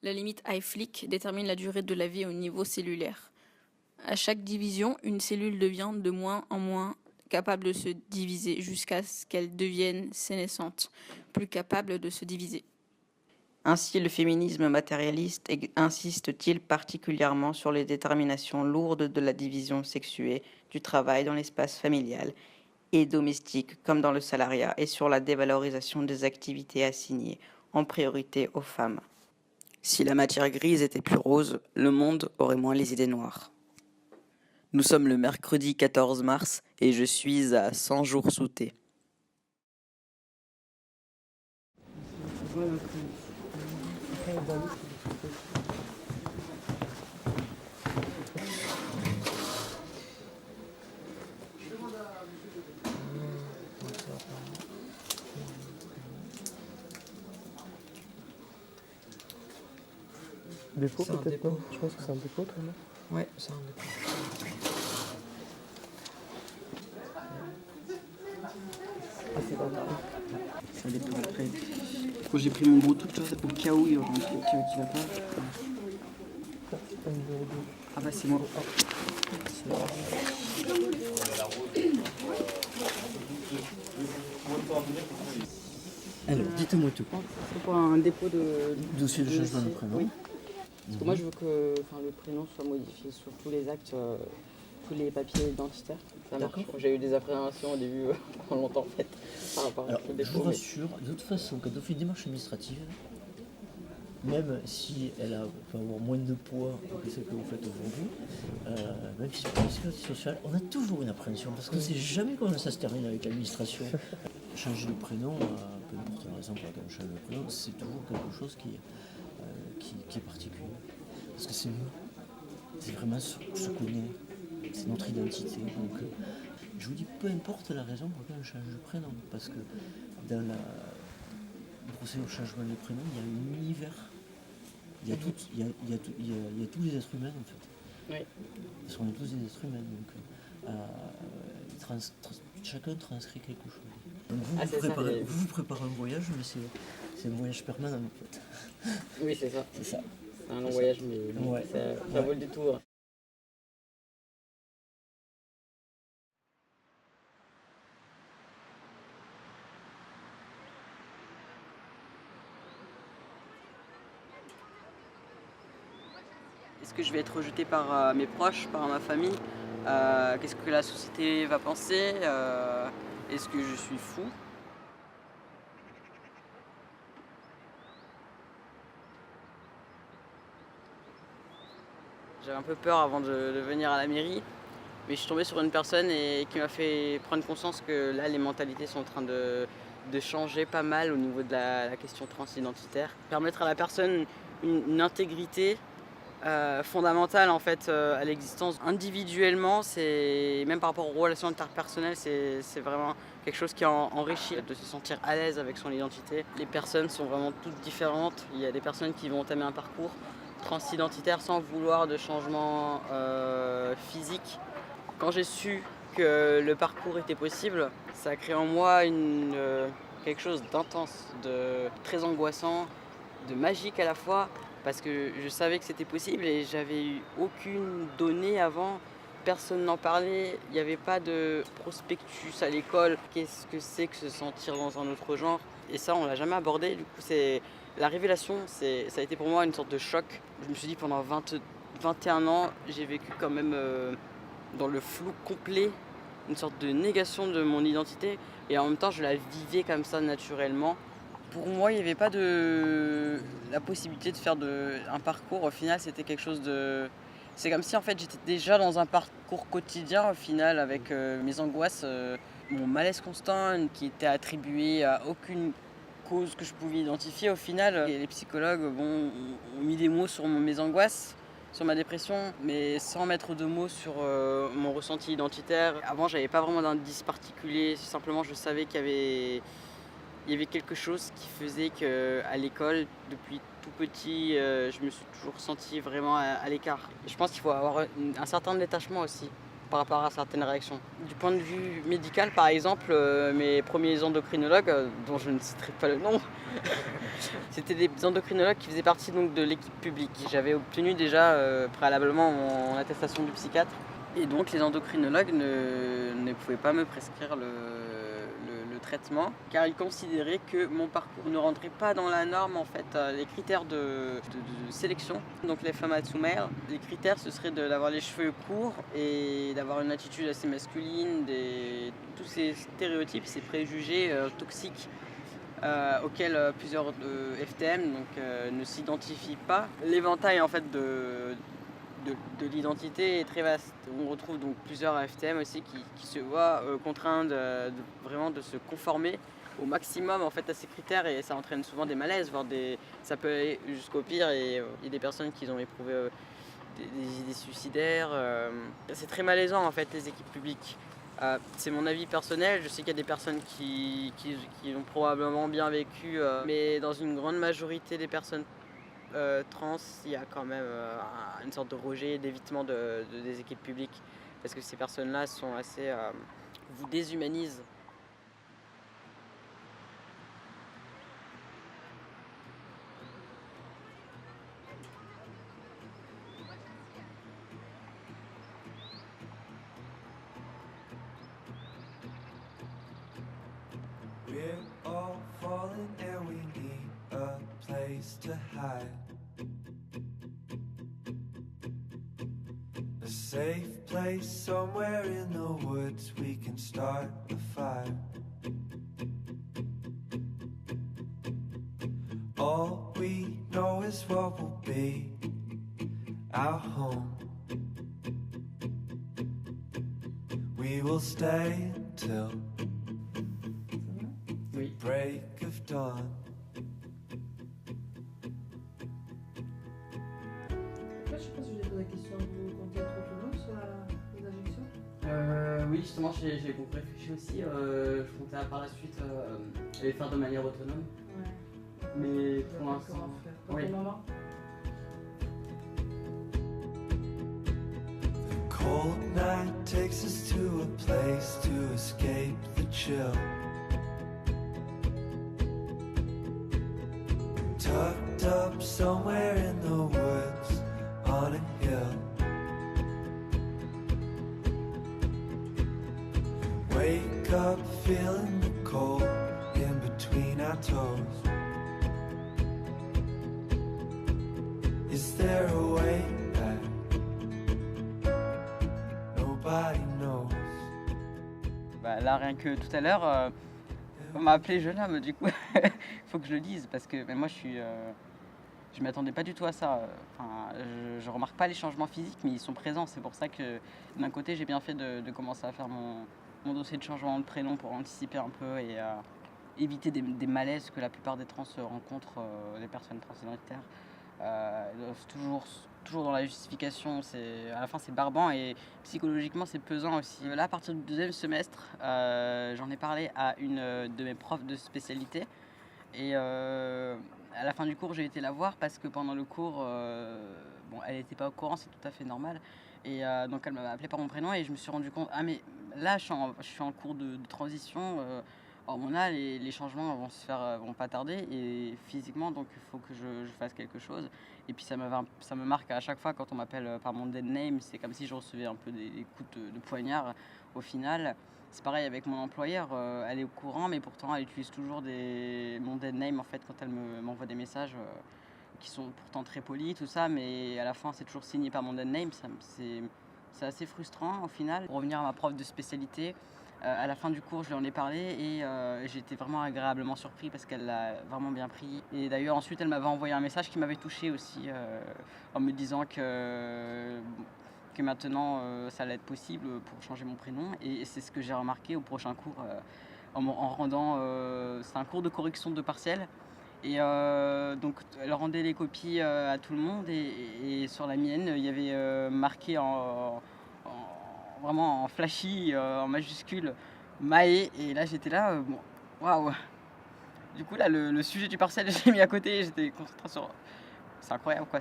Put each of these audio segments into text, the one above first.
La limite Hayflick détermine la durée de la vie au niveau cellulaire. À chaque division, une cellule devient de moins en moins capable de se diviser jusqu'à ce qu'elle devienne sénescente, plus capable de se diviser. Ainsi, le féminisme matérialiste insiste-t-il particulièrement sur les déterminations lourdes de la division sexuée du travail dans l'espace familial et domestique comme dans le salariat et sur la dévalorisation des activités assignées en priorité aux femmes. Si la matière grise était plus rose, le monde aurait moins les idées noires. Nous sommes le mercredi 14 mars et je suis à 100 jours sous thé. Dépôt C'est un peut-être dépôt. non. Je pense que c'est un dépôt, toi, non? Ouais, c'est un dépôt. Ah, c'est pas mal. Ça dépôt après. Quand j'ai pris mon gros truc, tu vois, au cas où il y aura un truc qui va pas. C'est pas numéro 2. Ah bah c'est moi. Alors, dites-moi tout. C'est pour un dépôt de Dossier de changement de prénom. Oui. Parce que moi, je veux que le prénom soit modifié sur tous les actes, tous les papiers identitaires. Ça marche. D'accord. J'ai eu des appréhensions au début, pendant longtemps en fait, par rapport Alors, au je dépôt. vous mais- rassure, de toute façon, quand on fait une démarche administrative, même si elle peut avoir moins de poids que celle que vous faites aujourd'hui, même si c'est pour la sécurité sociale, on a toujours une appréhension parce qu'on ne sait jamais comment ça se termine avec l'administration. Changer de prénom, peu importe la raison pour laquelle on change de prénom, c'est toujours quelque chose qui est particulier. Parce que c'est nous, c'est vraiment ce qu'on est, c'est notre identité. Donc, je vous dis, peu importe la raison pour laquelle on change de prénom, parce que dans le procédure de changement de prénom, il y a un univers. Il y a tous les êtres humains en fait. Oui. Parce qu'on est tous des êtres humains, donc chacun transcrit quelque chose. Donc Ah, c'est ça, les- vous préparez un voyage, mais c'est un voyage permanent en fait. Oui, c'est ça. C'est ça. C'est un long voyage, mais Ouais. ça vaut le détour. Est-ce que je vais être rejeté par mes proches, par ma famille? Qu'est-ce que la société va penser? Est-ce que je suis fou? J'avais un peu peur avant de venir à la mairie, mais je suis tombé sur une personne qui m'a fait prendre conscience que là, les mentalités sont en train de changer pas mal au niveau de la question transidentitaire. Permettre à la personne une intégrité fondamentale en fait à l'existence individuellement, même par rapport aux relations interpersonnelles, c'est vraiment quelque chose qui enrichit de se sentir à l'aise avec son identité. Les personnes sont vraiment toutes différentes. Il y a des personnes qui vont entamer un parcours transidentitaire sans vouloir de changement physique. Quand j'ai su que le parcours était possible, ça a créé en moi quelque chose d'intense, de très angoissant, de magique à la fois, parce que je savais que c'était possible et j'avais eu aucune donnée avant, personne n'en parlait, il n'y avait pas de prospectus à l'école, qu'est-ce que c'est que se sentir dans un autre genre, et ça on l'a jamais abordé, du coup c'est la révélation, ça a été pour moi une sorte de choc. Je me suis dit pendant 21 ans, j'ai vécu quand même dans le flou complet, une sorte de négation de mon identité, et en même temps je la vivais comme ça naturellement. Pour moi, il n'y avait pas la possibilité de faire un parcours. Au final, c'était quelque chose de... C'est comme si en fait j'étais déjà dans un parcours quotidien au final avec mes angoisses, mon malaise constant qui était attribué à aucune cause que je pouvais identifier au final. Et les psychologues ont mis des mots sur mes angoisses, sur ma dépression, mais sans mettre de mots sur mon ressenti identitaire. Avant, j'avais pas vraiment d'indice particulier, simplement je savais il y avait quelque chose qui faisait qu'à l'école, depuis tout petit, je me suis toujours senti vraiment à l'écart. Je pense qu'il faut avoir un certain détachement aussi par rapport à certaines réactions. Du point de vue médical, par exemple, mes premiers endocrinologues, dont je ne citerai pas le nom, C'était des endocrinologues qui faisaient partie donc, de l'équipe publique. J'avais obtenu déjà préalablement mon attestation du psychiatre. Et donc les endocrinologues ne pouvaient pas me prescrire le traitement car ils considéraient que mon parcours ne rentrait pas dans la norme en fait, les critères de sélection. Donc les femmes male, les critères ce serait d'avoir les cheveux courts et d'avoir une attitude assez masculine, tous ces stéréotypes, ces préjugés toxiques auxquels plusieurs FTM ne s'identifient pas. L'éventail en fait de l'identité est très vaste. On retrouve donc plusieurs FTM aussi qui se voient contraints vraiment de se conformer au maximum en fait, à ces critères et ça entraîne souvent des malaises, voire ça peut aller jusqu'au pire et il y a des personnes qui ont éprouvé des idées suicidaires. C'est très malaisant en fait les équipes publiques. C'est mon avis personnel, je sais qu'il y a des personnes qui l'ont probablement bien vécu, mais dans une grande majorité des personnes trans, il y a quand même une sorte de rejet, d'évitement des équipes publiques parce que ces personnes-là sont assez vous déshumanisent. We're all falling and we need a place to hide. A safe place somewhere in the woods we can start a fire. All we know is what will be our home. We will stay until Oui. break of dawn. Après, je sais pas si je vais poser la question, vous comptez être autonome sur les injections? Oui, justement, j'ai beaucoup réfléchi aussi. Je comptais par la suite les faire de manière autonome. Ouais. Mais Vous pour avez l'instant, comment faire? Pour oui. le moment? Cold night takes us to a place to escape the chill. Tucked up somewhere in the woods on a hill. Wake up feeling the cold in between our toes. Is there a way back? Nobody knows. Bah, là, rien que tout à l'heure, on m'a appelé jeune homme, du coup, il faut que je le dise parce que mais moi je m'attendais pas du tout à ça. Enfin, je remarque pas les changements physiques, mais ils sont présents. C'est pour ça que d'un côté, j'ai bien fait de commencer à faire mon dossier de changement de prénom pour anticiper un peu et éviter des malaises que la plupart des trans rencontrent, les personnes transidentitaires. Toujours dans la justification, à la fin c'est barbant et psychologiquement c'est pesant aussi. Là, à partir du deuxième semestre, j'en ai parlé à une de mes profs de spécialité et à la fin du cours j'ai été la voir parce que pendant le cours, elle n'était pas au courant, c'est tout à fait normal et donc elle m'avait appelé par mon prénom et je me suis rendu compte, ah mais là je suis en cours de transition hormonale et les changements vont pas tarder et physiquement donc il faut que je fasse quelque chose et puis ça me marque à chaque fois quand on m'appelle par mon dead name, c'est comme si je recevais un peu des coups de poignard au final. C'est pareil avec mon employeur, elle est au courant mais pourtant elle utilise toujours mon dead name en fait quand elle m'envoie des messages qui sont pourtant très polis tout ça mais à la fin c'est toujours signé par mon dead name, c'est assez frustrant au final. Pour revenir à ma prof de spécialité, à la fin du cours, je lui en ai parlé et j'ai été vraiment agréablement surpris parce qu'elle l'a vraiment bien pris. Et d'ailleurs, ensuite, elle m'avait envoyé un message qui m'avait touché aussi en me disant que maintenant, ça allait être possible pour changer mon prénom. Et c'est ce que j'ai remarqué au prochain cours en rendant... c'est un cours de correction de partiel. Et donc, elle rendait les copies à tout le monde et sur la mienne, il y avait marqué vraiment en flashy, en majuscule, Maë, et là j'étais là, bon, waouh. Du coup là le sujet du partiel j'ai mis à côté, j'étais concentré sur... C'est incroyable quoi,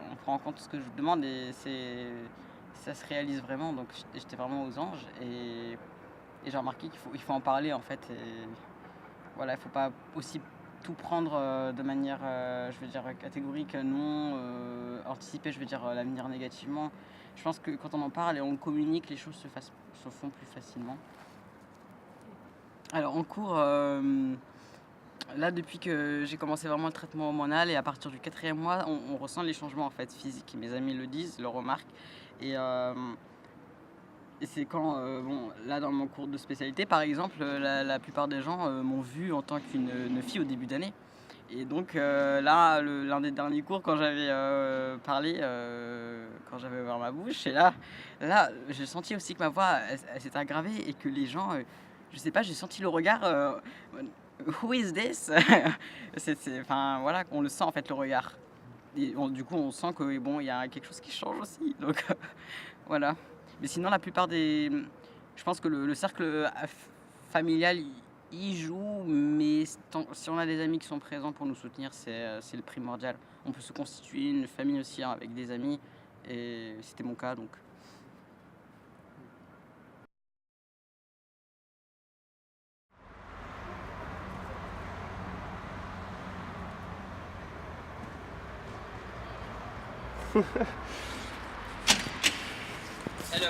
on prend en compte ce que je vous demande et ça se réalise vraiment, donc j'étais vraiment aux anges et j'ai remarqué qu'il faut en parler en fait, et voilà, il faut pas aussi tout prendre de manière, je veux dire, catégorique, non, anticiper, je veux dire, l'avenir négativement. Je pense que quand on en parle et on communique, les choses se font plus facilement. Alors en cours, là depuis que j'ai commencé vraiment le traitement hormonal et à partir du 4e mois, on ressent les changements en fait physiques. Mes amis le disent, le remarquent. Et c'est quand, là dans mon cours de spécialité par exemple, la plupart des gens m'ont vu en tant qu'une fille au début d'année. Et donc là, l'un des derniers cours, quand j'avais parlé, quand j'avais ouvert ma bouche, et là j'ai senti aussi que ma voix, elle s'est aggravée et que les gens, je sais pas, j'ai senti le regard, Who is this? Enfin voilà, on le sent en fait le regard. Et du coup, on sent que bon, il y a quelque chose qui change aussi. Donc voilà. Mais sinon, la plupart des, je pense que le cercle familial y joue, mais si on a des amis qui sont présents pour nous soutenir, c'est le primordial. On peut se constituer une famille aussi hein, avec des amis, et c'était mon cas donc. Hello.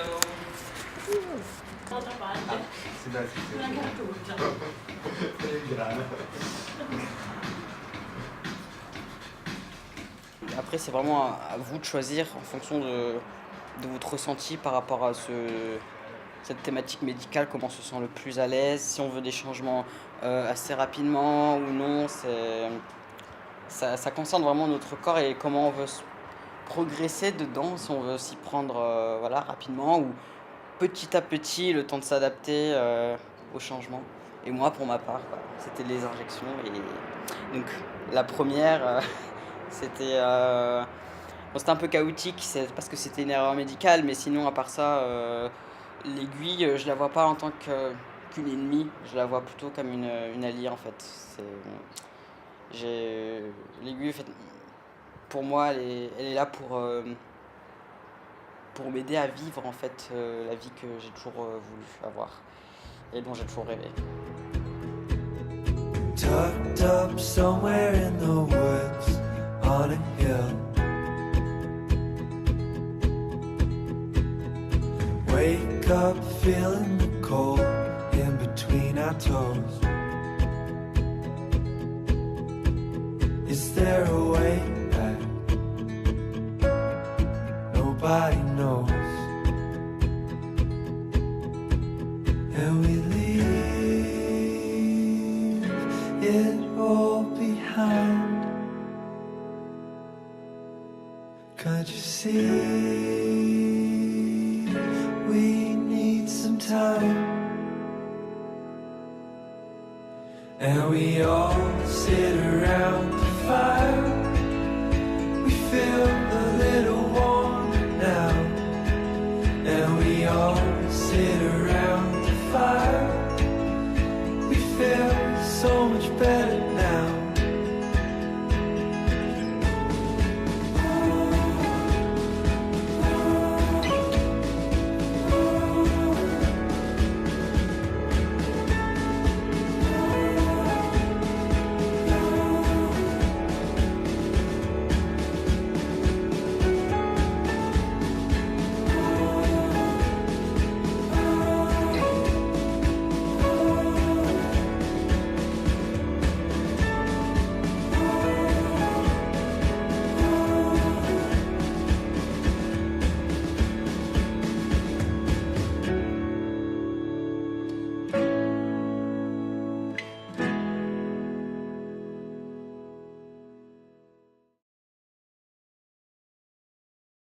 Après, c'est vraiment à vous de choisir en fonction de votre ressenti par rapport à cette thématique médicale, comment on se sent le plus à l'aise, si on veut des changements assez rapidement ou non. Ça concerne vraiment notre corps et comment on veut progresser dedans, si on veut s'y prendre voilà, rapidement ou petit à petit, le temps de s'adapter au changement. Et moi, pour ma part, c'était les injections. Et donc, la première, c'était un peu chaotique, parce que c'était une erreur médicale, mais sinon, à part ça, l'aiguille, je la vois pas en tant qu'une ennemie, je la vois plutôt comme une alliée, en fait. L'aiguille, en fait, pour moi, elle est là pour m'aider à vivre en fait la vie que j'ai toujours voulu avoir et dont j'ai toujours rêvé. Tucked up somewhere in the woods on a hill, wake up feeling the cold in between our toes. Is there a way back? Nobody knows. And we leave it all behind. Can't you see we need some time? And we all sit around the fire. We feel a little warmer now. And we all sit around the fire. We feel so much better now.